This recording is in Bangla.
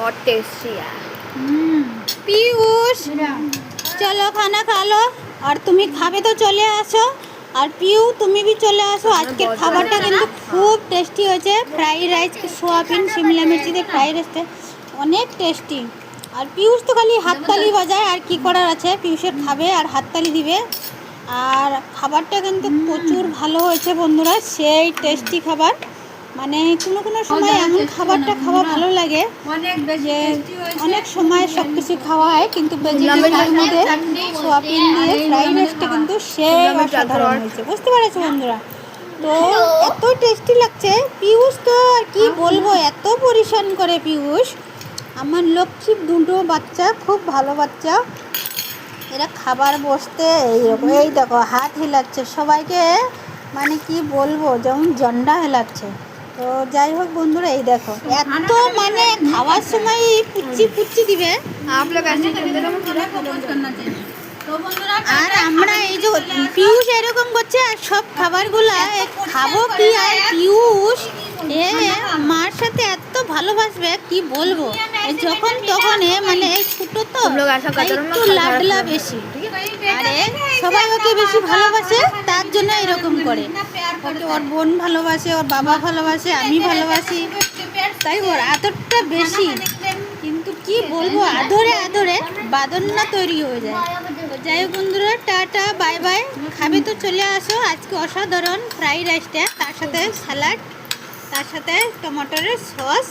बहुत टेस्टी है। पीयूष चलो खाना खा लो और তুমি খাবে তো চলে আসো আর পিউ তুমি भी চলে আসো। আজকের খাবারটা কিন্তু খুব টেস্টি হয়েছে। Fried rice soybean Shimla Mirchi দিয়ে ফ্রাইড রাইসটা অনেক টেস্টি। আর পিউষ তো খালি হাততালি বাজায় আর কি করার আছে, পিউষের খাবে আর হাততালি দিবে। আর খাবারটা কিন্তু প্রচুর ভালো হয়েছে বন্ধুরা, সেই টেস্টি খাবার। মানে কোনো কোনো সময় এমন খাবারটা খাওয়া ভালো লাগে যে অনেক সময় সব কিছু খাওয়া হয়, কিন্তু ভেজিটেবলের মধ্যে সোয়াবিন দিয়ে ফ্রাইড রাইসটা কিন্তু সেই অসাধারণ হয়েছে, বুঝতে পেরেছো বন্ধুরা? তো এত টেস্টি লাগছে। পিউষ তো আর কি বলবো, এত পরিশ্রম করে পিউষ। আমার লক্ষ্মী দুটো বাচ্চা, খুব ভালো বাচ্চা। এরা খাবার বসতে এইরকম, এই দেখো হাত হিলাচ্ছে সবাইকে, মানে কি বলবো যেমন জন্ডা হেলাচ্ছে। তো যাই হোক বন্ধুরা, এই দেখো এত মানে খাওয়ার সময় পুচ্ছি পুচ্ছি দিবে। आप लोग ऐसे আর আমরা এই যে পিউষ এরকম করছে আর সব খাবারগুলা খাবো কি, আর পিউষ মার সাথে এত ভালোবাসবে কি বলবো। যখন তখন মানে এই ছোটো তো একটু লাডলা বেশি, আরে সবাই ওকে বেশি ভালোবাসে তার জন্য এরকম করে। ওকে ওর বোন ভালোবাসে, ওর বাবা ভালোবাসে, আমি ভালোবাসি, তাই ওর আদরটা বেশি। কিন্তু কি বলবো, আদরে আদরে বাদন্না তৈরি হয়ে যায়। তো যাই হোক বন্ধুরা, টাটা বাই বাই। খাবে তো চলে আসো। আজকে অসাধারণ ফ্রাইড রাইসটা, তার সাথে স্যালাড, তার সাথে টমেটোর সস।